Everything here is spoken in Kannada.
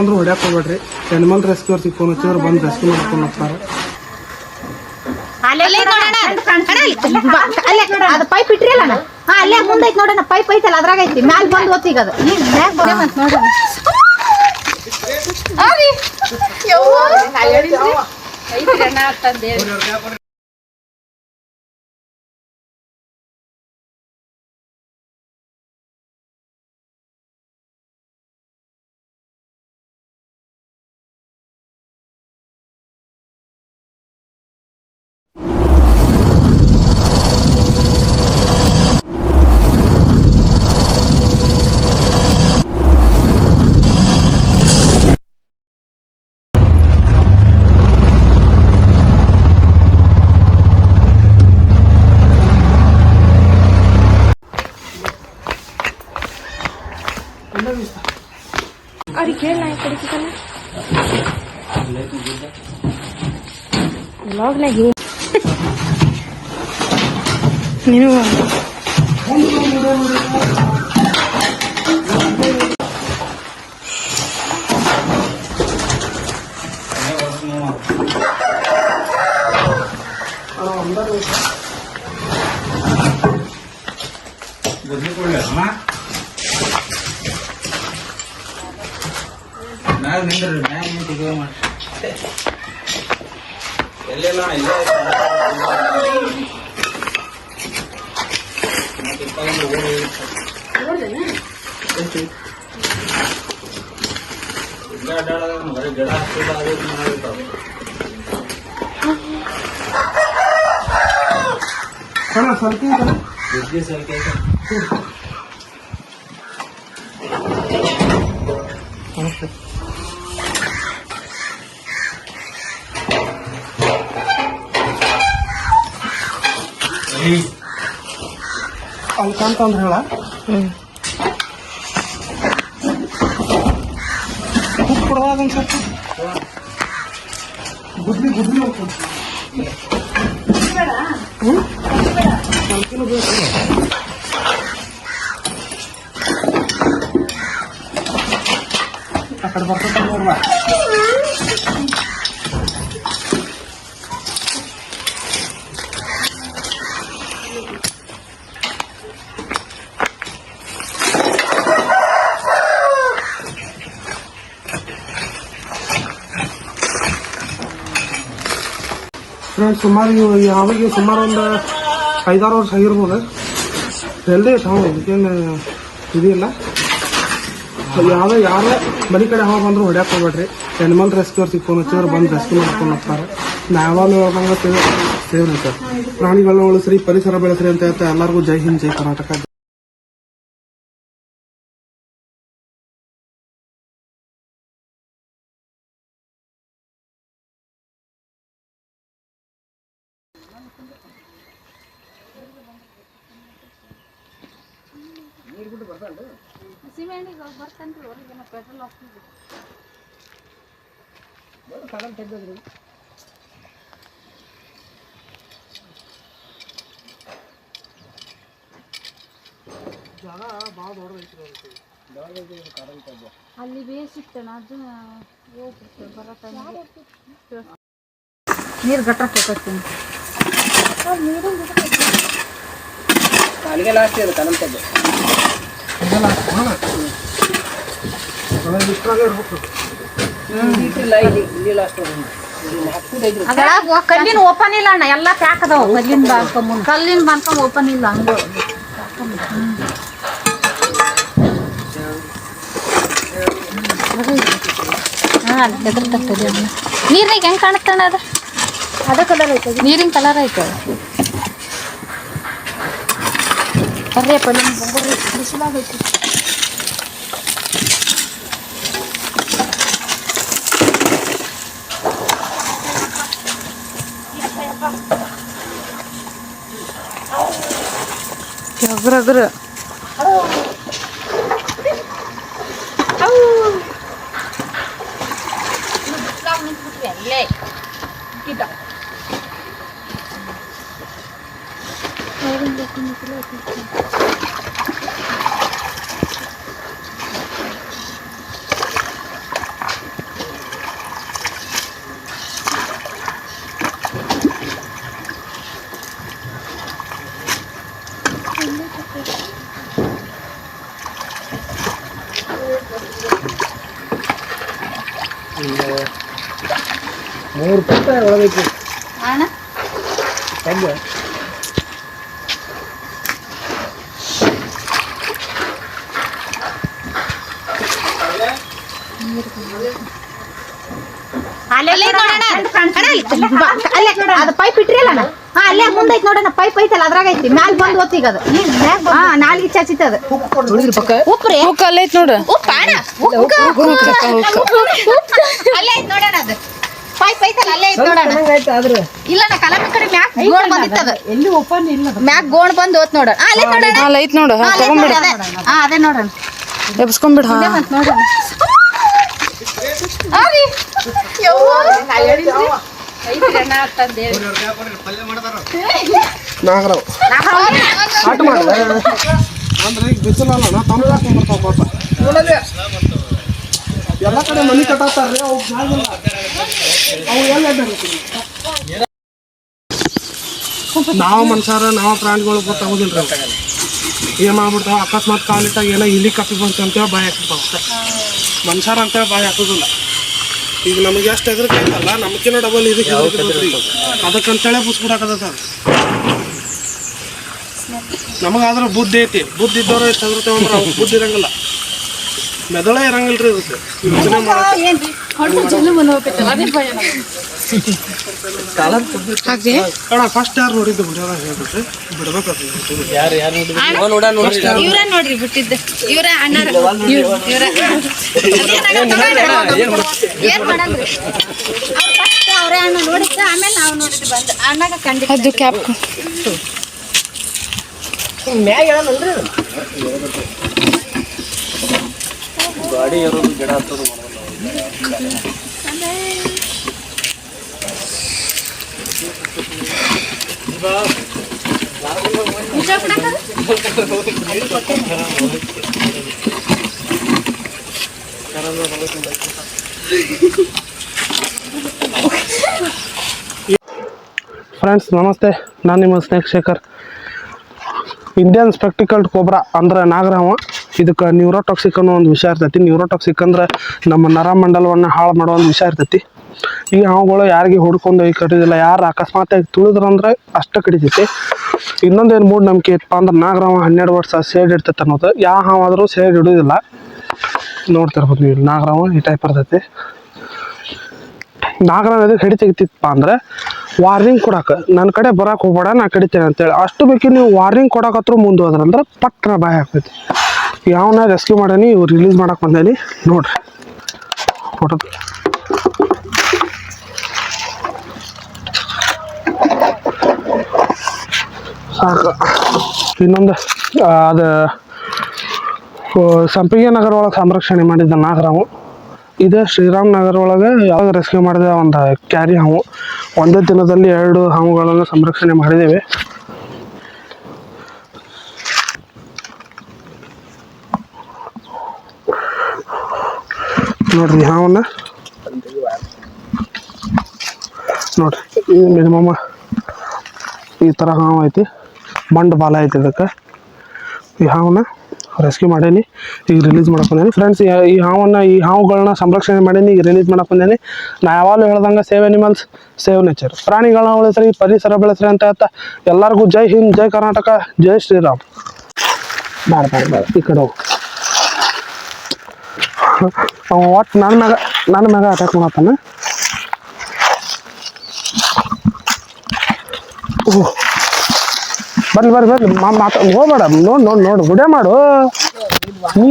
ಅಂದ್ರೂ ಹೊಡ್ಯಾಕ್ ಹೋಗ್ಬೇಡ್ರಿ. ಅನಿಮಲ್ ರೆಸ್ಕ್ಯೂರ್ಸಿಗೆ ಫೋನ್ ಹಚ್ಚಿದ್ರೆ ಬಂದು ರೆಸ್ಕ್ಯೂ ಮಾಡ್ಕೊಂಡು ಹೋಗ್ತಾರೆ. ಅದು ಪೈಪ್ ಇಟ್ರಿಲ್ಲ ಅಲ್ಲೇ ಮುಂದೆ ಐತಿ ನೋಡೋಣ. ಪೈಪ್ ಐತಲ್ಲ ಅದ್ರಾಗ ಐತಿ ಮ್ಯಾಲ ಬಂದು ಓದ್ತೀಗ ಅದು ನೋಡೋಣ. ಅವ್ರಿಗೆ ಹೇಳಿ ನಾ ಕೊಡ್ತಿದ್ದಲ್ಲ ವ್ಲಾಗ್ನಾಗ ನೀನು ಅಲ್ಲಿ ಕಾಣ್ತಂದ್ರೆ ಹೇಳ ಉಪ್ಪು ಕೊಡೋದ ಸ್ವಲ್ಪ ಗುದ್ಲಿ ಗುದ್ಲಿ ಹೋಗ್ತದೆ. ಸ್ವಲ್ಪನೂ ಬೇಕು ಆ ಕಡೆ ಬರ್ತದೆ ನೋಡ್ಬ. ಫ್ರೆಂಡ್ಸ್ ಸುಮಾರು ಯಾವಾಗ ಸುಮಾರು ಒಂದು 5-6 ವರ್ಷ ಆಗಿರ್ಬೋದು. ಎಲ್ದೇ ಹಾವು ಇದಕ್ಕೇನು ಇದಿಲ್ಲ. ಯಾರೋ ಮನೆ ಕಡೆ ಹಾವು ಬಂದ್ರು ಹೊಡ್ಯಾಕ್ ಹೋಗ್ಬೇಡ್ರಿ. ಅನಿಮಲ್ ರೆಸ್ಕ್ಯೂರ್ಸಿಗೆ ಫೋನ್ ಹಚ್ಚಿದ್ರೆ ಬಂದು ರೆಸ್ಕ್ಯೂ ಮಾಡ್ಕೊಂಡು ಹೋಗ್ತಾರೆ. ನಾವಾಲು ಹೇಳ್ದಂಗೆ ಸೇವ್ ಐತೆ. ಪ್ರಾಣಿಗಳನ್ನ ಉಳಿಸ್ರಿ, ಪರಿಸರ ಬೆಳೆಸ್ರಿ ಅಂತ ಹೇಳ್ತಾ ಎಲ್ಲರಿಗೂ ಜೈ ಹಿಂದ್, ಜೈ ಕರ್ನಾಟಕ. ಜಾಗ ಭಾಳ ದೊಡ್ಡದೈತಿ. ಅಲ್ಲಿ ಬೇಸಿತ್ತಣ ಅದು ನೀರು ಗಟ್ಟ ಹೋಗ್ತೀನಿ. ಅಲ್ಲಿಗೆ ಲಾಸ್ಟ್ ಇದೆ ಕನಂತದ್ದು. ಕಲ್ಲಿನ ಓಪನ್ ಇಲ್ಲ ಅಣ್ಣ, ಎಲ್ಲ ಪ್ಯಾಕ್ ಅದಾವ. ಕಲ್ಲಿನ ಬಾಂದ್ಕೊಂಡ್ ಓಪನ್ ಇಲ್ಲ ಹಂಗ. ನೀರ್ನಾಗ ಹೆಂಗ್ ಕಾಣುತ್ತಣ್ಣ ಅದು? ಅದ ಕಲರ್ ಐತೆ, ನೀರಿನ ಕಲರ್ ಐತೆ. ಬರ್ರಿ ಬಿಸಿಲಾಗೈತಿ. ಅಗ್ರ ₹3 ಒಳಗೈತಿ ಅಣ್ಣ ಕಬ್ಬು. ಅಲ್ಲೇ ನೋಡೋಣ ಅಲ್ಲೇ ಅದು ಪೈಪ್ ಇಟ್ರಿಲ್ಲ ಅಣ್ಣ ಅಲ್ಲೇ ಮುಂದೆ ಐತಿ ನೋಡೋಣ ಪೈಪ್ ಐತಲ್ಲ ಅದ್ರಾಗ ಐತಿ ಮ್ಯಾಲ ಬಂದು ಓದ್ತೀಗ ಅದು ನಾಲ್ಗೆ ಚಾಚಿತದ ಉಪ್ರಿ ಹುಕ್ ಅಲ್ಲೇ ಐತ್ ನೋಡು. ಉಪ್ಪ ಅಣ್ಣ ಅಲ್ಲೇ ಐತಿ ನೋಡೋಣ ಅದು ಪೈಪ್ ಐತಲ್ಲ ಅಲ್ಲೇ ಐತಿ ನೋಡೋಣ ಇಲ್ಲ ನಾ ಕಲಮ ಕಡೆ ಮ್ಯಾಕ್ ಗೋಣ್ ಬಂದಿತ್ತದ ಎಲ್ಲಿ ಓಪನ್ ಇಲ್ಲ ಮ್ಯಾಕ್ ಗೋಣ್ ಬಂದು ಓತ್ ನೋಡೋಣ ಅಲ್ಲೇ ನೋಡೋಣ ಅಲ್ಲ ಐತ್ ನೋಡು. ತಗೊಂಡ್ಬಿಡ, ಅದೇ ನೋಡೋಣ ಎಬ್ಸ್ಕೊಂಡ್ಬಿಡ. ನೋಡೋಣ ನಾಗರಾವ್ ಆಟ ಮಾಡಿದೆ ಅಂದ್ರೆ ಈಗ ಬಿಸಿಲಲ್ಲ ನಾ ತಂದು ಹಾಕೊಂಡ್ ಬರ್ತಾವ ಪಾಪ ಎಲ್ಲ ಕಡೆ ಮನೆ ಕಟ್ಟಾತಾರ್ರಿ ಅವು ಜಾಗಿಲ್ಲ ಅವು ಎಲ್ಲ ನಾವು ಮನುಷ್ಯರ ನಾವು ಪ್ರಾಣಿಗಳು ಗೊತ್ತಾಗೋದಿಲ್ಲ ರೀ ಏನ್ ಮಾಡ್ಬಿಡ್ತಾವ ಅಕಸ್ಮಾತ್ ಕಾಲಿಟ್ಟಾಗ ಏನೋ ಇಲಿ ಕಪ್ಪಿ ಬಂತು ಅಂತೇಳಿ ಬಾಯಿ ಹಾಕಿರ್ತಾವ ಅಷ್ಟೇ ಮನುಷ್ಯರ ಅಂತೇಳಿ ಬಾಯಿ ಹಾಕೋದಿಲ್ಲ ಈಗ ನಮಗೆ ಎಷ್ಟು ಹೆದರಿಕೆ ಐತಲ್ಲ ನಮಗಿನ ಡಬಲ್ ಇದಕ್ಕೆ ಅದಕ್ಕಂತೇಳಿ ಬುಸ್ಬಿಡಾಕದ ಸರ್ ನಮಗಾದ್ರೆ ಬುದ್ಧಿ ಐತಿ ಬುದ್ಧಿ ಇದ್ದವ್ರು ಎಷ್ಟು ಹೆದರ್ತೇವೆ ಅಂದ್ರೆ ಅವ್ರು ಬುದ್ಧಿ ಇರಂಗಿಲ್ಲ ಮೆದಳೇ ಇರಂಗಿಲ್ಲ ರೀ ಇದಕ್ಕೆ ಯೋಚನೆ ಹಾಕ್ದಿ ಅಣ್ಣ ಫಸ್ಟ್ ಯಾರು ನೋಡಿದ್ದು ಬಿಡೋದ ಹೇಳ್ಬಿಟ್ರಿ ಬಿಡ್ಬೇಕಾಗ್ತದೆ ಇವ್ರ ನೋಡ್ರಿ ಬಿಟ್ಟಿದ್ದ ಇವ್ರ ಅಣ್ಣಾರ ಏನ್ ಮಾಡಂದ್ರಿ ಅವ್ರೇ ಅಣ್ಣ ನೋಡಿದ್ದ ಆಮೇಲೆ ನಾವು ನೋಡಿದ್ವಿ ಬಂದು ಅಣ್ಣಾಗ ಕಂಡಿ ಅದು ಕ್ಯಾಪ್ ಗಾಡಿ ಇರೋದು ಗಿಡ ಹತ್ತೋದು ಫ್ರೆಂಡ್ಸ್ ನಮಸ್ತೆ ನಾನು ನಿಮ್ಮ ಸ್ನೇಕ್ ಶೇಖರ್ ಇಂಡಿಯನ್ ಸ್ಪೆಕ್ಟಿಕಲ್ಡ್ ಕೋಬ್ರಾ ಅಂದ್ರೆ ನಾಗರಾಮ ಇದಕ್ಕೆ ನ್ಯೂರೋಟಾಕ್ಸಿಕ್ ಅನ್ನೋ ಒಂದು ವಿಷಯ ಇರ್ತೈತಿ ನ್ಯೂರೋಟಾಕ್ಸಿಕ್ ಅಂದ್ರೆ ನಮ್ಮ ನರಮಂಡಲವನ್ನು ಹಾಳು ಮಾಡೋ ಒಂದು ವಿಷಯ ಇರ್ತೈತಿ ಈ ಹಾವುಗಳು ಯಾರಿಗೆ ಹುಡ್ಕೊಂಡು ಹೋಗಿ ಕಡಿಯೋದಿಲ್ಲ ಯಾರು ಅಕಸ್ಮಾತಾಗಿ ತುಳಿದ್ರಂದ್ರೆ ಅಷ್ಟೇ ಕಡಿತೈತಿ ಇನ್ನೊಂದೇನು ಮೂಢನಂಬಿಕೆ ಇತ್ತಪ್ಪ ಅಂದ್ರೆ ನಾಗರಾಮ 12 ವರ್ಷ ಸೇಡ್ ಇರ್ತೈತೆ ಅನ್ನೋದು ಯಾವ ಹಾವಾದರೂ ಸೇಡ್ ಇಡೋದಿಲ್ಲ ನೋಡ್ತಿರ್ಬೋದು ನೀವು ನಾಗರಾಮ ಈ ಟೈಪ್ ಇರ್ತೈತಿ ನಾಗರಾಮ ಎದಕ್ಕೆ ಹಿಡಿ ತೆಗಿತಿತ್ತಪ್ಪ ಅಂದ್ರೆ ವಾರ್ನಿಂಗ್ ಕೊಡಕ್ಕೆ ನನ್ನ ಕಡೆ ಬರಕ್ಕೆ ಹೋಗ್ಬೇಡ ನಾ ಕಡಿತೇನೆ ಅಂತೇಳಿ ಅಷ್ಟು ಬೇಕಿ ನೀವು ವಾರ್ನಿಂಗ್ ಕೊಡಕತ್ರ ಮುಂದೆ ಹೋದ್ರಂದ್ರೆ ಪಟ್ಟಣ ಬಾಯಿ ಆಗ್ತೈತಿ ಯಾವನ್ನ ರೆಸ್ಕ್ಯೂ ಮಾಡೀನಿ ಇವ್ರು ರಿಲೀಸ್ ಮಾಡಕ್ಕೆ ಬಂದೇನಿ ನೋಡ್ರಿ ಫೋಟೋ ಸಾಕು ಇನ್ನೊಂದು ಅದು ಸಂಪಿಗೆ ನಗರ ಒಳಗೆ ಸಂರಕ್ಷಣೆ ಮಾಡಿದ್ದ ನಾಗರಾವು ಇದು ಶ್ರೀರಾಮ್ ನಗರ ಒಳಗೆ ಯಾವಾಗ ರೆಸ್ಕ್ಯೂ ಮಾಡಿದ ಒಂದು ಕ್ಯಾರಿ ಹಾವು ಒಂದೇ ದಿನದಲ್ಲಿ 2 ಹಾವುಗಳನ್ನು ಸಂರಕ್ಷಣೆ ಮಾಡಿದ್ದೇವೆ ನೋಡ್ರಿ ಹಾವನ್ನ ನೋಡ್ರಿ ಮಿನಿಮಮ್ ಈ ಥರ ಹಾವು ಐತಿ ಮಂಡ್ ಬಾಲ ಐತಿ ಇದಕ್ಕೆ ಈ ಹಾವನ್ನ ರೆಸ್ಕ್ಯೂ ಮಾಡೀನಿ ಈಗ ರಿಲೀಸ್ ಮಾಡಕ್ಕೆ ಬಂದೇನಿ ಫ್ರೆಂಡ್ಸ್ ಈ ಹಾವುಗಳನ್ನ ಸಂರಕ್ಷಣೆ ಮಾಡೀನಿ ಈಗ ರಿಲೀಸ್ ಮಾಡಕ್ಕೆ ಬಂದೇನಿ ನಾ ಯಾವಾಗಲೂ ಹೇಳ್ದಂಗೆ ಸೇವ್ ಅನಿಮಲ್ಸ್ ಸೇವ್ ನೇಚರ್ ಪ್ರಾಣಿಗಳನ್ನ ಉಳಿಸ್ರಿ ಪರಿಸರ ಬೆಳೆಸ್ರಿ ಅಂತ ಹೇಳ್ತಾ ಎಲ್ಲರಿಗೂ ಜೈ ಹಿಂದ್ ಜೈ ಕರ್ನಾಟಕ ಜೈ ಶ್ರೀರಾಮ್ ಬೇಡ ಈ ಕಡೆ ಹೋಗು ಅವ ಒಟ್ಟು ನನ್ನ ಮ್ಯಾಗ ಅಟ್ಯಾಕ್ ಮಾಡತ್ತಾನ ಓಹ್ ಬರ್ರಿ ಹೋಗ್ಬೇಡ ನೋಡು ವಿಡಿಯೋ ಮಾಡು ನೀ